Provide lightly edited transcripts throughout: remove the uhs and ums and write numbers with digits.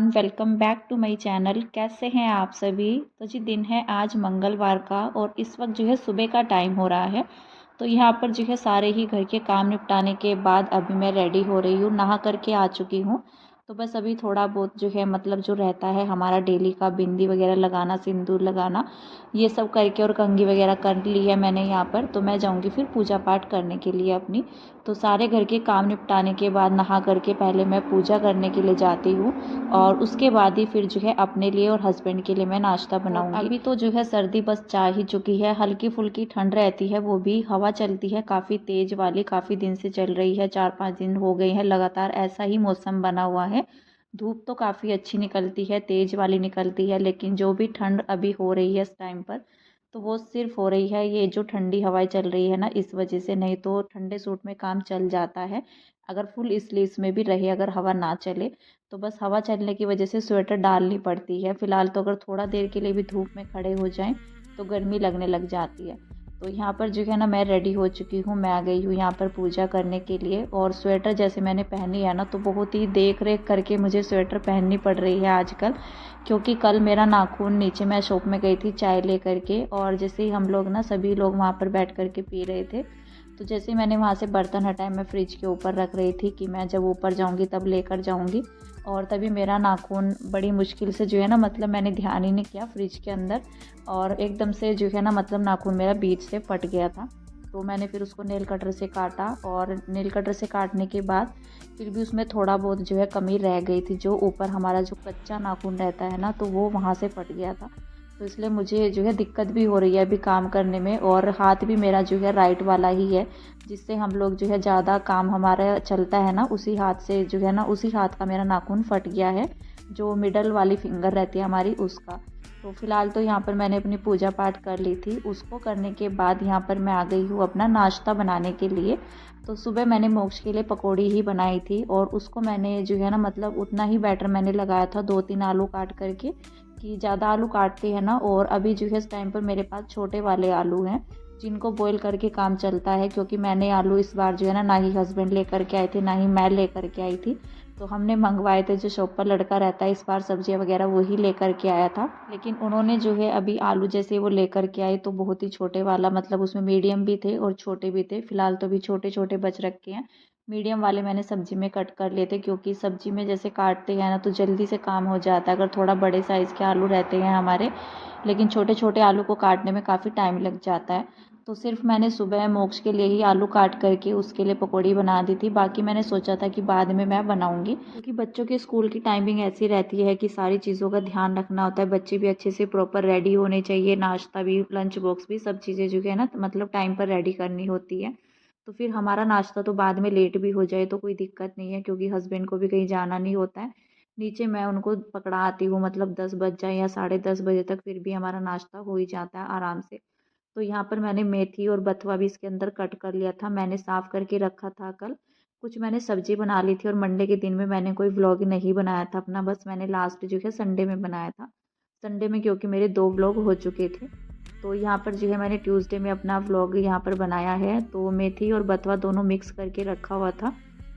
Welcome back to my channel. कैसे हैं आप सभी। तो जी दिन है आज मंगलवार का और इस वक्त जो है सुबह का टाइम हो रहा है। तो यहाँ पर जो है सारे ही घर के काम निपटाने के बाद अभी मैं रेडी हो रही हूँ, नहा करके आ चुकी हूँ। तो बस अभी थोड़ा बहुत जो है मतलब जो रहता है हमारा डेली का बिंदी वगैरह लगाना, सिंदूर लगाना, ये सब करके और कंघी वगैरह कर ली है मैंने यहाँ पर। तो मैं जाऊँगी फिर पूजा पाठ करने के लिए अपनी। तो सारे घर के काम निपटाने के बाद नहा करके पहले मैं पूजा करने के लिए जाती हूँ और उसके बाद ही फिर जो है अपने लिए और हस्बैंड के लिए मैं नाश्ता बनाऊंगी। अभी तो जो है सर्दी बस जा ही चुकी है, हल्की फुल्की ठंड रहती है, वो भी हवा चलती है काफ़ी तेज़ वाली, काफ़ी दिन से चल रही है, 4-5 दिन हो गए हैं लगातार ऐसा ही मौसम बना हुआ है। धूप तो काफ़ी अच्छी निकलती है, तेज़ वाली निकलती है, लेकिन जो भी ठंड अभी हो रही है इस टाइम पर तो वो सिर्फ हो रही है ये जो ठंडी हवाएं चल रही है ना, इस वजह से। नहीं तो ठंडे सूट में काम चल जाता है अगर फुल स्लीव्स में भी रहे, अगर हवा ना चले तो बस हवा चलने की वजह से स्वेटर डालनी पड़ती है। फ़िलहाल तो अगर थोड़ा देर के लिए भी धूप में खड़े हो जाएं तो गर्मी लगने लग जाती है। तो यहाँ पर जो है ना मैं रेडी हो चुकी हूँ, मैं आ गई हूँ यहाँ पर पूजा करने के लिए। और स्वेटर जैसे मैंने पहनी है ना तो बहुत ही देख रेख करके मुझे स्वेटर पहननी पड़ रही है आजकल, क्योंकि कल मेरा नाखून नीचे, मैं शॉप में गई थी चाय ले करके और जैसे ही हम लोग ना सभी लोग वहाँ पर बैठ करके पी रहे थे, तो जैसे ही मैंने वहाँ से बर्तन हटाए मैं फ्रिज के ऊपर रख रही थी कि मैं जब ऊपर जाऊँगी तब लेकर जाऊँगी, और तभी मेरा नाखून बड़ी मुश्किल से जो है ना मतलब मैंने ध्यान ही नहीं किया फ्रिज के अंदर, और एकदम से जो है ना मतलब नाखून मेरा बीच से फट गया था। तो मैंने फिर उसको नेल कटर से काटा और नेल कटर से काटने के बाद फिर भी उसमें थोड़ा बहुत जो है कमी रह गई थी, जो ऊपर हमारा जो कच्चा नाखून रहता है ना तो वो वहाँ से फट गया था। तो इसलिए मुझे जो है दिक्कत भी हो रही है अभी काम करने में, और हाथ भी मेरा जो है राइट वाला ही है, जिससे हम लोग जो है ज़्यादा काम हमारा चलता है ना उसी हाथ से जो है ना, उसी हाथ का मेरा नाखून फट गया है, जो मिडल वाली फिंगर रहती है हमारी उसका। तो फ़िलहाल तो यहाँ पर मैंने अपनी पूजा पाठ कर ली थी, उसको करने के बाद यहाँ पर मैं आ गई हूँ अपना नाश्ता बनाने के लिए। तो सुबह मैंने मोक्ष के लिए पकौड़ी ही बनाई थी और उसको मैंने जो है ना मतलब उतना ही बैटर मैंने लगाया था, 2-3 आलू काट करके, कि ज़्यादा आलू काटते हैं ना। और अभी जो है इस टाइम पर मेरे पास छोटे वाले आलू हैं जिनको बॉईल करके काम चलता है, क्योंकि मैंने आलू इस बार जो है ना ही हस्बैंड लेकर के आए थे ना ही मैं लेकर के आई थी। तो हमने मंगवाए थे, जो शॉप पर लड़का रहता है इस बार सब्जियां वगैरह वही लेकर के आया था। लेकिन उन्होंने जो है अभी आलू जैसे वो लेकर के आए तो बहुत ही छोटे वाला, मतलब उसमें मीडियम भी थे और छोटे भी थे, फिलहाल तो अभी छोटे छोटे बच रखे हैं। मीडियम वाले मैंने सब्जी में कट कर लिए थे, क्योंकि सब्जी में जैसे काटते हैं ना तो जल्दी से काम हो जाता है अगर थोड़ा बड़े साइज़ के आलू रहते हैं हमारे, लेकिन छोटे छोटे आलू को काटने में काफ़ी टाइम लग जाता है। तो सिर्फ मैंने सुबह मोक्ष के लिए ही आलू काट करके उसके लिए पकौड़ी बना दी थी, बाकी मैंने सोचा था कि बाद में मैं बनाऊंगी, क्योंकि बच्चों के स्कूल की टाइमिंग ऐसी रहती है कि सारी चीज़ों का ध्यान रखना होता है, बच्चे भी अच्छे से प्रॉपर रेडी होने चाहिए, नाश्ता भी, लंच बॉक्स भी, सब चीज़ें जो है ना मतलब टाइम पर रेडी करनी होती है। तो फिर हमारा नाश्ता तो बाद में लेट भी हो जाए तो कोई दिक्कत नहीं है, क्योंकि हस्बैंड को भी कहीं जाना नहीं होता है, नीचे मैं उनको पकड़ा आती हूँ, मतलब 10 बज जाए या 10:30 बजे तक फिर भी हमारा नाश्ता हो ही जाता है आराम से। तो यहाँ पर मैंने मेथी और बथुआ भी इसके अंदर कट कर लिया था, मैंने साफ़ करके रखा था कल। कुछ मैंने सब्जी बना ली थी और मंडे के दिन में मैंने कोई व्लॉग नहीं बनाया था अपना, बस मैंने लास्ट जो है संडे में बनाया था। संडे में क्योंकि मेरे 2 व्लॉग हो चुके थे, तो यहाँ पर जो है मैंने ट्यूसडे में अपना व्लॉग यहाँ पर बनाया है। तो मेथी और बथुआ दोनों मिक्स करके रखा हुआ था,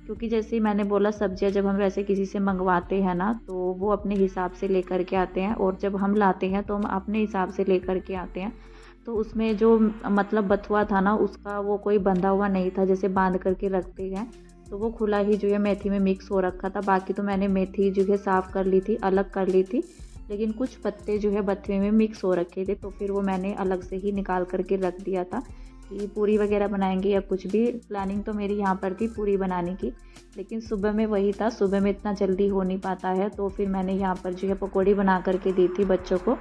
क्योंकि जैसे ही मैंने बोला सब्जियाँ जब हम वैसे किसी से मंगवाते हैं ना तो वो अपने हिसाब से लेकर के आते हैं, और जब हम लाते हैं तो हम अपने हिसाब से लेकर के आते हैं। तो उसमें जो मतलब बथुआ था ना उसका वो कोई बंधा हुआ नहीं था जैसे बांध करके रखते हैं, तो वो खुला ही जो है मेथी में मिक्स हो रखा था। बाकी तो मैंने मेथी जो है साफ़ कर ली थी, अलग कर ली थी, लेकिन कुछ पत्ते जो है बथुए में मिक्स हो रखे थे, तो फिर वो मैंने अलग से ही निकाल करके रख दिया था कि पूरी वगैरह बनाएंगे या कुछ भी। प्लानिंग तो मेरी यहाँ पर थी पूरी बनाने की, लेकिन सुबह में वही था, सुबह में इतना जल्दी हो नहीं पाता है, तो फिर मैंने यहाँ पर जो है पकौड़ी बना करके दी थी बच्चों को।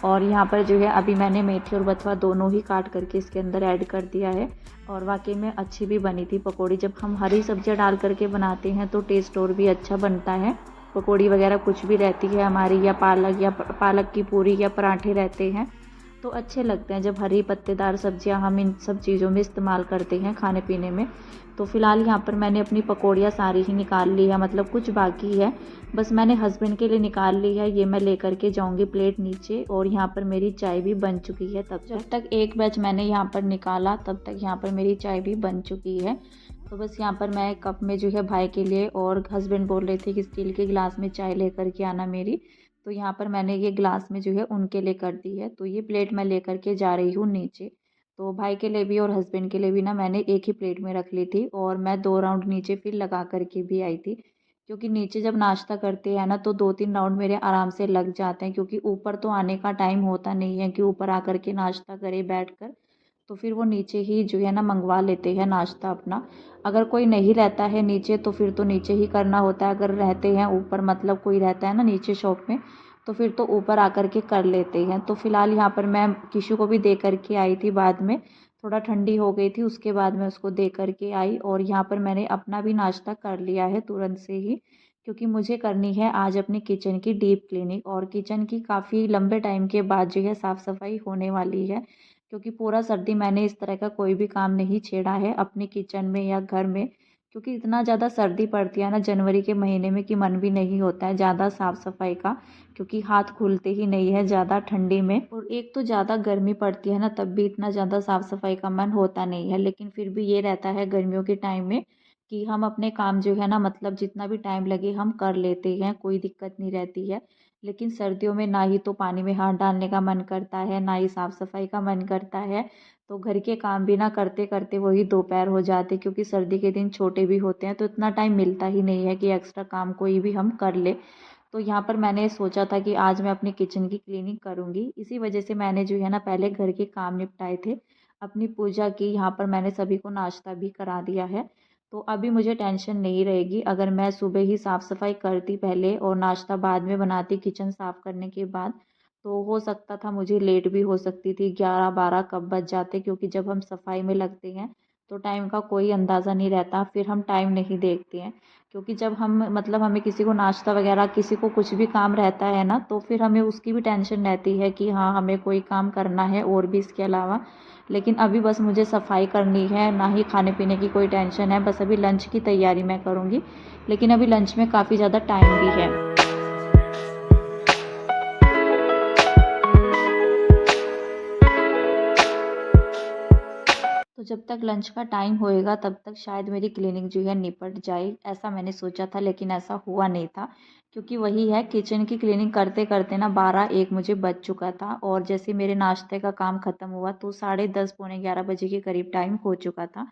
और यहाँ पर जो है अभी मैंने मेथी और बथुआ दोनों ही काट करके इसके अंदर ऐड कर दिया है, और वाकई में अच्छी भी बनी थी पकौड़ी। जब हम हरी सब्जियाँ डाल करके बनाते हैं तो टेस्ट और भी अच्छा बनता है। पकौड़ी वगैरह कुछ भी रहती है हमारी, या पालक की पूरी या पराठे रहते हैं तो अच्छे लगते हैं जब हरी पत्तेदार सब्जियां हम इन सब चीज़ों में इस्तेमाल करते हैं खाने पीने में। तो फ़िलहाल यहाँ पर मैंने अपनी पकौड़ियाँ सारी ही निकाल ली है, मतलब कुछ बाकी है, बस मैंने हस्बैंड के लिए निकाल ली है, ये मैं लेकर के जाऊँगी प्लेट नीचे। और यहाँ पर मेरी चाय भी बन चुकी है, तब जब तक एक बैच मैंने यहाँ पर निकाला तब तक यहाँ पर मेरी चाय भी बन चुकी है। तो बस यहाँ पर मैं कप में जो है भाई के लिए, और हस्बैंड बोल रहे थे कि स्टील के गिलास में चाय लेकर के आना मेरी, तो यहाँ पर मैंने ये गिलास में जो है उनके लिए कर दी है। तो ये प्लेट मैं लेकर के जा रही हूँ नीचे। तो भाई के लिए भी और हस्बैंड के लिए भी ना मैंने एक ही प्लेट में रख ली थी, और मैं 2 राउंड नीचे फिर लगा कर के भी आई थी। क्योंकि नीचे जब नाश्ता करते हैं ना तो 2-3 राउंड मेरे आराम से लग जाते हैं, क्योंकि ऊपर तो आने का टाइम होता नहीं है कि ऊपर आकर के नाश्ता करें बैठकर। तो फिर वो नीचे ही जो है ना मंगवा लेते हैं नाश्ता अपना। अगर कोई नहीं रहता है नीचे तो फिर तो नीचे ही करना होता है, अगर रहते हैं ऊपर मतलब कोई रहता है ना नीचे शॉप में, तो फिर तो ऊपर आकर के कर लेते हैं। तो फिलहाल यहाँ पर मैं किशु को भी दे करके आई थी, बाद में थोड़ा ठंडी हो गई थी उसके बाद मैं उसको दे करके आई, और यहाँ पर मैंने अपना भी नाश्ता कर लिया है तुरंत से ही। क्योंकि मुझे करनी है आज अपनी किचन की डीप क्लीनिंग, और किचन की काफ़ी लंबे टाइम के बाद जो है साफ़ सफाई होने वाली है। क्योंकि पूरा सर्दी मैंने इस तरह का कोई भी काम नहीं छेड़ा है अपने किचन में या घर में। क्योंकि इतना ज़्यादा सर्दी पड़ती है ना जनवरी के महीने में कि मन भी नहीं होता है ज़्यादा साफ़ सफाई का, क्योंकि हाथ खुलते ही नहीं है ज़्यादा ठंडी में। और एक तो ज़्यादा गर्मी पड़ती है ना तब भी इतना ज़्यादा साफ़ सफाई का मन होता नहीं है, लेकिन फिर भी ये रहता है गर्मियों के टाइम में कि हम अपने काम जो है ना मतलब जितना भी टाइम लगे हम कर लेते हैं, कोई दिक्कत नहीं रहती है। लेकिन सर्दियों में ना ही तो पानी में हाथ डालने का मन करता है, ना ही साफ़ सफाई का मन करता है। तो घर के काम भी ना करते करते वही दोपहर हो जाते, क्योंकि सर्दी के दिन छोटे भी होते हैं तो इतना टाइम मिलता ही नहीं है कि एक्स्ट्रा काम कोई भी हम कर ले। तो यहाँ पर मैंने सोचा था कि आज मैं अपनी किचन की क्लीनिंग करूँगी, इसी वजह से मैंने जो है ना पहले घर के काम निपटाए थे। अपनी पूजा की, यहाँ पर मैंने सभी को नाश्ता भी करा दिया है। तो अभी मुझे टेंशन नहीं रहेगी, अगर मैं सुबह ही साफ़ सफाई करती पहले और नाश्ता बाद में बनाती किचन साफ़ करने के बाद, तो हो सकता था मुझे लेट भी हो सकती थी, 11-12 कब बज जाते, क्योंकि जब हम सफाई में लगते हैं तो टाइम का कोई अंदाज़ा नहीं रहता, फिर हम टाइम नहीं देखते हैं। क्योंकि जब हम मतलब हमें किसी को नाश्ता वगैरह किसी को कुछ भी काम रहता है ना तो फिर हमें उसकी भी टेंशन रहती है कि हाँ हमें कोई काम करना है और भी इसके अलावा। लेकिन अभी बस मुझे सफाई करनी है, ना ही खाने पीने की कोई टेंशन है, बस अभी लंच की तैयारी मैं करूँगी। लेकिन अभी लंच में काफ़ी ज़्यादा टाइम भी है। तो जब तक लंच का टाइम होएगा तब तक शायद मेरी क्लीनिंग जो है निपट जाए, ऐसा मैंने सोचा था, लेकिन ऐसा हुआ नहीं था। क्योंकि वही है, किचन की क्लीनिंग करते करते ना 12-1 मुझे बज चुका था, और जैसे मेरे नाश्ते का काम ख़त्म हुआ तो 10:30 पौने 11 बजे के करीब टाइम हो चुका था।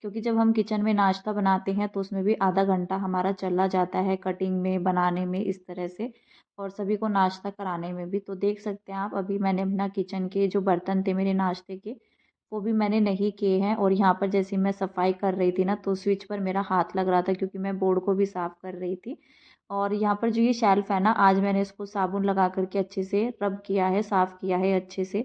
क्योंकि जब हम किचन में नाश्ता बनाते हैं तो उसमें भी आधा घंटा हमारा चला जाता है कटिंग में, बनाने में, इस तरह से, और सभी को नाश्ता कराने में भी। तो देख सकते हैं आप, अभी मैंने अपना किचन के जो बर्तन थे मेरे नाश्ते के वो भी मैंने नहीं किए हैं, और यहाँ पर जैसे मैं सफाई कर रही थी ना तो स्विच पर मेरा हाथ लग रहा था, क्योंकि मैं बोर्ड को भी साफ़ कर रही थी। और यहाँ पर जो ये शेल्फ़ है ना, आज मैंने इसको साबुन लगा कर के अच्छे से रब किया है, साफ़ किया है अच्छे से।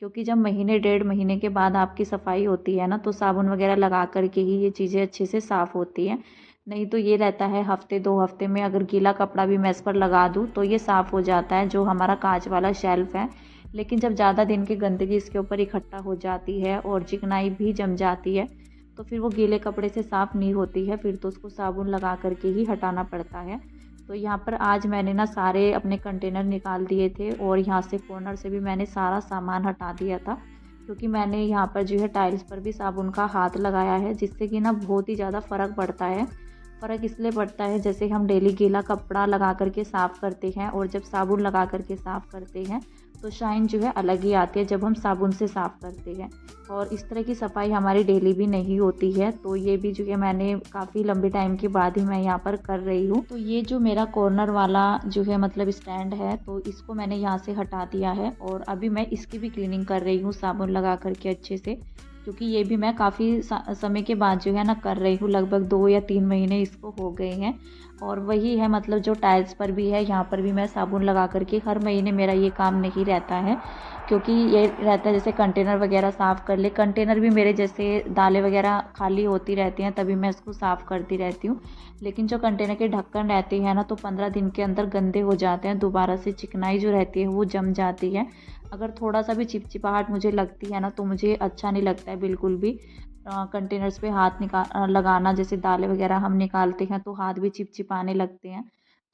क्योंकि जब महीने 1.5 महीने के बाद आपकी सफाई होती है ना तो साबुन वगैरह लगा कर के ही ये चीज़ें अच्छे से साफ़ होती हैं। नहीं तो ये रहता है हफ़्ते 2 हफ़्ते में अगर गीला कपड़ा भी मैं इस पर लगा दूँ तो ये साफ़ हो जाता है, जो हमारा काँच वाला शेल्फ़ है। लेकिन जब ज़्यादा दिन की गंदगी इसके ऊपर इकट्ठा हो जाती है और चिकनाई भी जम जाती है तो फिर वो गीले कपड़े से साफ़ नहीं होती है, फिर तो उसको साबुन लगा कर के ही हटाना पड़ता है। तो यहाँ पर आज मैंने ना सारे अपने कंटेनर निकाल दिए थे, और यहाँ से कॉर्नर से भी मैंने सारा सामान हटा दिया था। क्योंकि मैंने यहाँ पर जो है टाइल्स पर भी साबुन का हाथ लगाया है, जिससे कि ना बहुत ही ज़्यादा फ़र्क पड़ता है। फ़र्क इसलिए पड़ता है, जैसे हम डेली गीला कपड़ा लगा कर के साफ़ करते हैं और जब साबुन लगा कर के साफ़ करते हैं तो शाइन जो है अलग ही आती है जब हम साबुन से साफ़ करते हैं। और इस तरह की सफाई हमारी डेली भी नहीं होती है, तो ये भी जो है मैंने काफ़ी लंबे टाइम के बाद ही मैं यहाँ पर कर रही हूँ। तो ये जो मेरा कॉर्नर वाला जो है मतलब स्टैंड है, तो इसको मैंने यहाँ से हटा दिया है, और अभी मैं इसकी भी क्लीनिंग कर रही हूँ साबुन लगा कर के अच्छे से। क्योंकि ये भी मैं काफ़ी समय के बाद जो है ना कर रही हूँ, लगभग 2 या 3 महीने इसको हो गए हैं। और वही है, मतलब जो टाइल्स पर भी है यहाँ पर भी मैं साबुन लगा कर के, हर महीने मेरा ये काम नहीं रहता है। क्योंकि ये रहता है जैसे कंटेनर वगैरह साफ़ कर ले, कंटेनर भी मेरे जैसे दालें वगैरह खाली होती रहती हैं तभी मैं इसको साफ़ करती रहती हूँ। लेकिन जो कंटेनर के ढक्कन रहते हैं ना तो 15 दिन के अंदर गंदे हो जाते हैं, दोबारा से चिकनाई जो रहती है वो जम जाती है। अगर थोड़ा सा भी चिपचिपाहट मुझे लगती है ना तो मुझे अच्छा नहीं लगता है बिल्कुल भी। कंटेनर्स पे हाथ लगाना, जैसे दालें वगैरह हम निकालते हैं तो हाथ भी चिपचिपाने लगते हैं।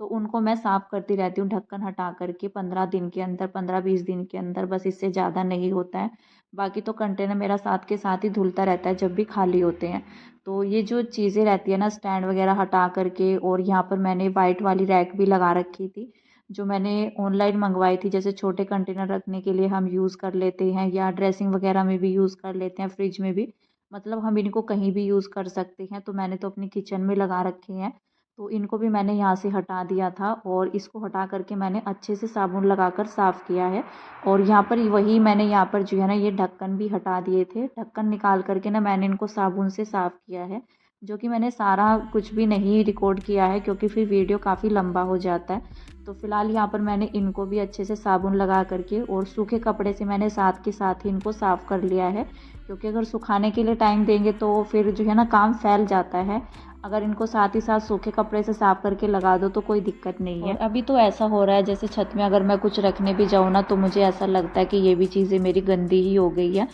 तो उनको मैं साफ़ करती रहती हूँ ढक्कन हटा कर के 15 दिन के अंदर, 15-20 दिन के अंदर, बस इससे ज़्यादा नहीं होता है। बाकी तो कंटेनर मेरा साथ के साथ ही धुलता रहता है जब भी खाली होते हैं। तो ये जो चीज़ें रहती है ना, स्टैंड वगैरह हटा करके, और यहाँ पर मैंने वाइट वाली रैक भी लगा रखी थी जो मैंने ऑनलाइन मंगवाई थी। जैसे छोटे कंटेनर रखने के लिए हम यूज़ कर लेते हैं, या ड्रेसिंग वगैरह में भी यूज़ कर लेते हैं, फ्रिज में भी, मतलब हम इनको कहीं भी यूज़ कर सकते हैं। तो मैंने तो अपनी किचन में लगा रखे हैं। तो इनको भी मैंने यहाँ से हटा दिया था, और इसको हटा करके मैंने अच्छे से साबुन लगाकर साफ़ किया है। और यहाँ पर वही मैंने यहाँ पर जो है ना, ये ढक्कन भी हटा दिए थे। ढक्कन निकाल करके ना मैंने इनको साबुन से साफ़ किया है, जो कि मैंने सारा कुछ भी नहीं रिकॉर्ड किया है क्योंकि फिर वीडियो काफ़ी लंबा हो जाता है। तो फिलहाल यहाँ पर मैंने इनको भी अच्छे से साबुन लगा करके और सूखे कपड़े से मैंने साथ के साथ ही इनको साफ़ कर लिया है, क्योंकि अगर सुखाने के लिए टाइम देंगे तो फिर जो है ना काम फैल जाता है। अगर इनको साथ ही साथ सूखे कपड़े से साफ़ करके लगा दो तो कोई दिक्कत नहीं है। और अभी तो ऐसा हो रहा है जैसे छत में अगर मैं कुछ रखने भी जाऊँ ना, तो मुझे ऐसा लगता है कि ये भी चीज़ें मेरी गंदी ही हो गई है।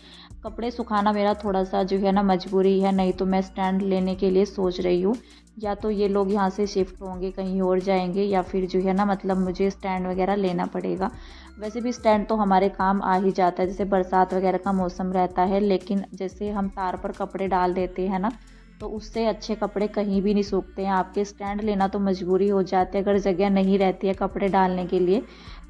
कपड़े सुखाना मेरा थोड़ा सा जो है ना मजबूरी है, नहीं तो मैं स्टैंड लेने के लिए सोच रही हूँ। या तो ये लोग यहाँ से शिफ्ट होंगे, कहीं और जाएंगे, या फिर जो है ना मतलब मुझे स्टैंड वगैरह लेना पड़ेगा। वैसे भी स्टैंड तो हमारे काम आ ही जाता है, जैसे बरसात वगैरह का मौसम रहता है, लेकिन जैसे हम तार पर कपड़े डाल देते हैं ना, तो उससे अच्छे कपड़े कहीं भी नहीं सूखते हैं। आपके स्टैंड लेना तो मजबूरी हो जाती है अगर जगह नहीं रहती है कपड़े डालने के लिए।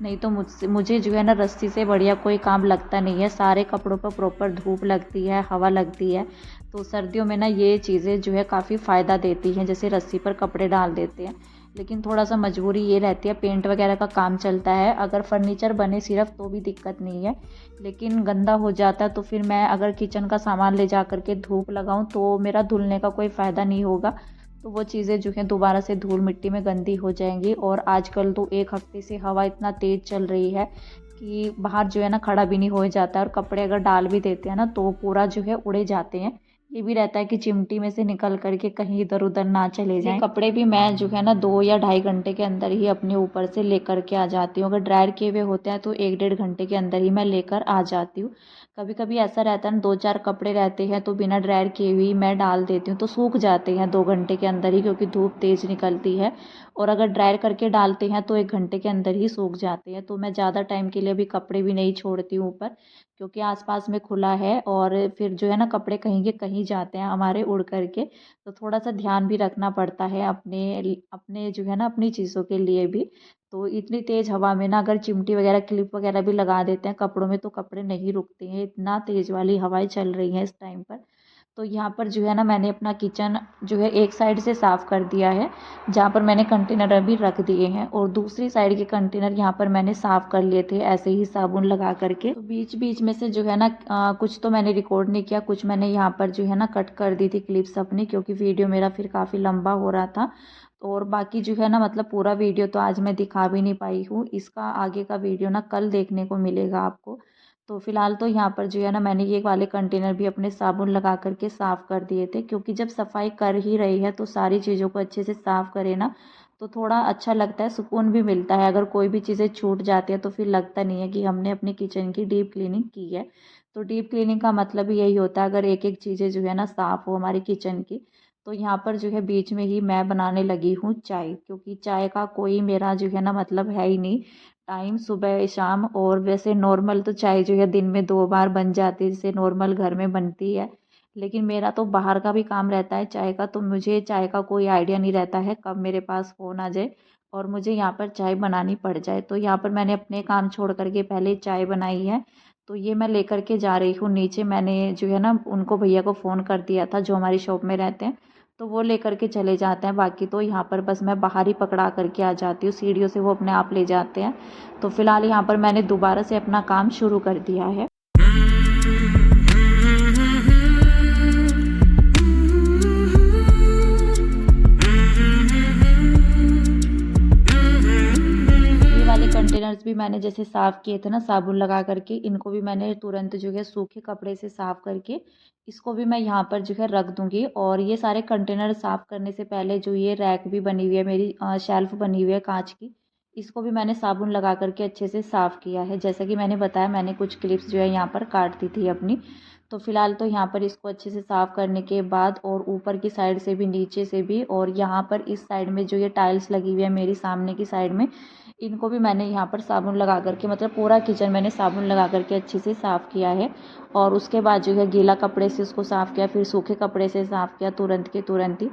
नहीं तो मुझे जो है ना रस्सी से बढ़िया कोई काम लगता नहीं है। सारे कपड़ों पर प्रॉपर धूप लगती है, हवा लगती है। तो सर्दियों में ना ये चीज़ें जो है काफ़ी फ़ायदा देती हैं, जैसे रस्सी पर कपड़े डाल देते हैं। लेकिन थोड़ा सा मजबूरी ये रहती है, पेंट वगैरह का काम चलता है, अगर फर्नीचर बने सिर्फ तो भी दिक्कत नहीं है, लेकिन गंदा हो जाता है तो फिर मैं अगर किचन का सामान ले जा कर के धूप लगाऊं तो मेरा धुलने का कोई फ़ायदा नहीं होगा। तो वो चीज़ें जो हैं दोबारा से धूल मिट्टी में गंदी हो जाएंगी। और आजकल तो एक हफ्ते से हवा इतना तेज़ चल रही है कि बाहर जो है ना खड़ा भी नहीं हो जाता है, और कपड़े अगर डाल भी देते हैं ना तो पूरा जो है उड़े जाते हैं। ये भी रहता है कि चिमटी में से निकल करके कहीं इधर उधर ना चले जाएं। कपड़े भी मैं जो है ना 2 या ढाई घंटे के अंदर ही अपने ऊपर से लेकर के आ जाती हूँ। अगर ड्रायर किए हुए होते हैं तो 1-1.5 घंटे के अंदर ही मैं लेकर आ जाती हूँ। कभी कभी ऐसा रहता है ना, 2-4 कपड़े रहते हैं तो बिना ड्रायर किए हुए मैं डाल देती हूँ तो सूख जाते हैं 2 घंटे के अंदर ही, क्योंकि धूप तेज़ निकलती है। और अगर ड्रायर करके डालते हैं तो 1 घंटे के अंदर ही सूख जाते हैं। तो मैं ज़्यादा टाइम के लिए भी कपड़े भी नहीं छोड़ती हूँ ऊपर, क्योंकि आसपास में खुला है और फिर जो है ना कपड़े कहीं के कहीं जाते हैं हमारे उड़ करके। तो थोड़ा सा ध्यान भी रखना पड़ता है अपने अपने जो है ना अपनी चीज़ों के लिए भी। तो इतनी तेज़ हवा में ना अगर चिमटी वगैरह क्लिप वगैरह भी लगा देते हैं कपड़ों में तो कपड़े नहीं रुकते हैं, इतना तेज़ वाली हवाएं चल रही हैं इस टाइम पर। तो यहाँ पर जो है ना मैंने अपना किचन जो है एक साइड से साफ़ कर दिया है, जहाँ पर मैंने कंटेनर अभी रख दिए हैं, और दूसरी साइड के कंटेनर यहाँ पर मैंने साफ़ कर लिए थे ऐसे ही साबुन लगा करके। तो बीच बीच में से जो है ना कुछ तो मैंने रिकॉर्ड नहीं किया, कुछ मैंने यहाँ पर जो है ना कट कर दी थी क्लिप्स अपनी, क्योंकि वीडियो मेरा फिर काफ़ी लंबा हो रहा था। और बाकी जो है ना मतलब पूरा वीडियो तो आज मैं दिखा भी नहीं पाई हूँ, इसका आगे का वीडियो ना कल देखने को मिलेगा आपको। तो फिलहाल तो यहाँ पर जो है ना मैंने ये वाले कंटेनर भी अपने साबुन लगा करके साफ़ कर दिए थे, क्योंकि जब सफाई कर ही रही है तो सारी चीज़ों को अच्छे से साफ़ करें ना तो थोड़ा अच्छा लगता है, सुकून भी मिलता है। अगर कोई भी चीज़ें छूट जाती है तो फिर लगता नहीं है कि हमने अपने किचन की डीप क्लीनिंग की है। तो डीप क्लीनिंग का मतलब ही यही होता है, अगर एक एक चीज़ें जो है ना साफ़ हो हमारी किचन की। तो यहाँ पर जो है बीच में ही मैं बनाने लगी हूँ चाय, क्योंकि चाय का कोई मेरा जो है ना मतलब है ही नहीं टाइम, सुबह शाम। और वैसे नॉर्मल तो चाय जो है दिन में 2 बार बन जाती है, जैसे नॉर्मल घर में बनती है। लेकिन मेरा तो बाहर का भी काम रहता है चाय का, तो मुझे चाय का कोई आइडिया नहीं रहता है कब मेरे पास फ़ोन आ जाए और मुझे यहाँ पर चाय बनानी पड़ जाए। तो यहाँ पर मैंने अपने काम छोड़ करके पहले चाय बनाई है। तो ये मैं लेकर के जा रही हूँ नीचे। मैंने जो है ना उनको भैया को फ़ोन कर दिया था जो हमारी शॉप में रहते हैं, तो वो लेकर के चले जाते हैं। बाकी तो यहाँ पर बस मैं बाहर ही पकड़ा करके आ जाती हूँ, सीढ़ियों से वो अपने आप ले जाते हैं। तो फिलहाल यहाँ पर मैंने दोबारा से अपना काम शुरू कर दिया है। ये वाले कंटेनर्स भी मैंने जैसे साफ़ किए थे ना साबुन लगा करके, इनको भी मैंने तुरंत जो है सूखे कपड़े से साफ़ करके इसको भी मैं यहाँ पर जो है रख दूँगी। और ये सारे कंटेनर साफ़ करने से पहले जो ये रैक भी बनी हुई है मेरी, शेल्फ़ बनी हुई है काँच की, इसको भी मैंने साबुन लगा करके अच्छे से साफ़ किया है। जैसा कि मैंने बताया मैंने कुछ क्लिप्स जो है यहाँ पर काट दी थी अपनी। तो फिलहाल तो यहाँ पर इसको अच्छे से साफ़ करने के बाद, और ऊपर की साइड से भी नीचे से भी, और यहाँ पर इस साइड में जो ये टाइल्स लगी हुई है मेरी सामने की साइड में, इनको भी मैंने यहाँ पर साबुन लगा करके मतलब पूरा किचन मैंने साबुन लगा करके अच्छे से साफ़ किया है। और उसके बाद जो है गीला कपड़े से उसको साफ़ किया, फिर सूखे कपड़े से साफ़ किया तुरंत के तुरंत ही।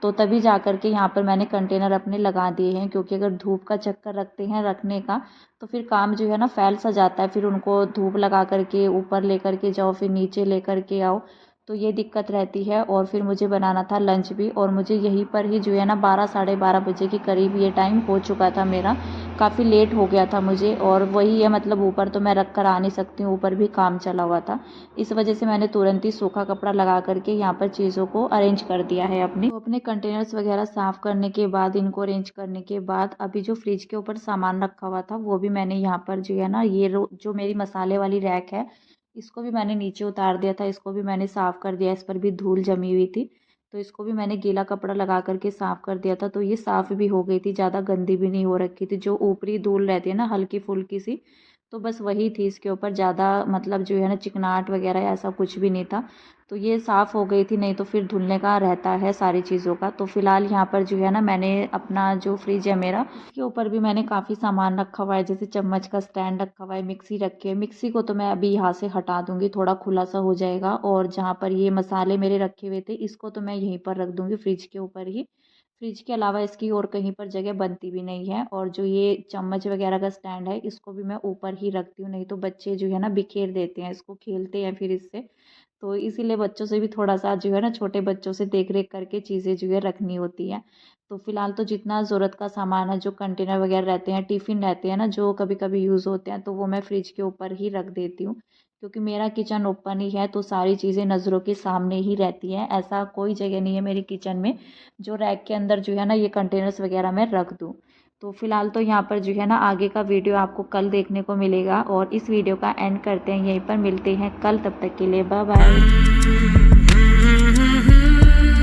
तो तभी जा कर के यहाँ पर मैंने कंटेनर अपने लगा दिए हैं, क्योंकि अगर धूप का चक्कर रखते हैं रखने का तो फिर काम जो है ना फैल सा जाता है। फिर उनको धूप लगा करके ऊपर लेकर के जाओ, फिर नीचे लेकर के आओ, तो ये दिक्कत रहती है। और फिर मुझे बनाना था लंच भी, और मुझे यहीं पर ही जो है ना 12 साढ़े 12 बजे के करीब ये टाइम हो चुका था मेरा। काफ़ी लेट हो गया था मुझे, और वही है मतलब ऊपर तो मैं रख कर आ नहीं सकती हूँ, ऊपर भी काम चला हुआ था। इस वजह से मैंने तुरंत ही सूखा कपड़ा लगा करके यहाँ पर चीज़ों को अरेंज कर दिया है अपने। तो अपने कंटेनर्स वगैरह साफ़ करने के बाद, इनको अरेंज करने के बाद, अभी जो फ्रिज के ऊपर सामान रखा हुआ था वो भी मैंने यहाँ पर जो है ना ये जो मेरी मसाले वाली रैक है, इसको भी मैंने नीचे उतार दिया था। इसको भी मैंने साफ़ कर दिया, इस पर भी धूल जमी हुई थी, तो इसको भी मैंने गीला कपड़ा लगा करके साफ़ कर दिया था। तो ये साफ़ भी हो गई थी, ज़्यादा गंदी भी नहीं हो रखी थी। जो ऊपरी धूल रहती है ना हल्की फुल्की सी, तो बस वही थी इसके ऊपर, ज़्यादा मतलब जो है ना चिकनाहट वगैरह ऐसा कुछ भी नहीं था। तो ये साफ़ हो गई थी, नहीं तो फिर धुलने का रहता है सारी चीज़ों का। तो फ़िलहाल यहाँ पर जो है ना मैंने अपना जो फ्रिज है मेरा, उसके ऊपर भी मैंने काफ़ी सामान रखा हुआ है, जैसे चम्मच का स्टैंड रखा हुआ है, मिक्सी रखी है। मिक्सी को तो मैं अभी यहाँ से हटा दूँगी, थोड़ा खुला सा हो जाएगा। और जहाँ पर ये मसाले मेरे रखे हुए थे इसको तो मैं यहीं पर रख दूँगी फ्रिज के ऊपर ही। फ्रिज के अलावा इसकी और कहीं पर जगह बनती भी नहीं है। और जो ये चम्मच वगैरह का स्टैंड है इसको भी मैं ऊपर ही रखती हूँ, नहीं तो बच्चे जो है ना बिखेर देते हैं इसको, खेलते हैं फिर इससे। तो इसीलिए बच्चों से भी थोड़ा-सा जो है ना, छोटे बच्चों से देख-रेख करके चीज़ें जो है रखनी होती हैं। तो फ़िलहाल तो जितना ज़रूरत का सामान है, जो कंटेनर वगैरह रहते हैं, टिफ़िन रहते हैं ना, जो कभी-कभी यूज़ होते हैं, तो वो मैं फ्रिज के ऊपर ही रख देती हूँ। क्योंकि मेरा किचन ओपन ही है, तो सारी चीज़ें नज़रों के सामने ही रहती हैं। ऐसा कोई जगह नहीं है मेरे किचन में जो रैक के अंदर जो है ना ये कंटेनर्स वगैरह मैं रख दूँ। तो फ़िलहाल तो यहाँ पर जो है ना आगे का वीडियो आपको कल देखने को मिलेगा, और इस वीडियो का एंड करते हैं यहीं पर, मिलते हैं कल, तब तक के लिए बाय बाय।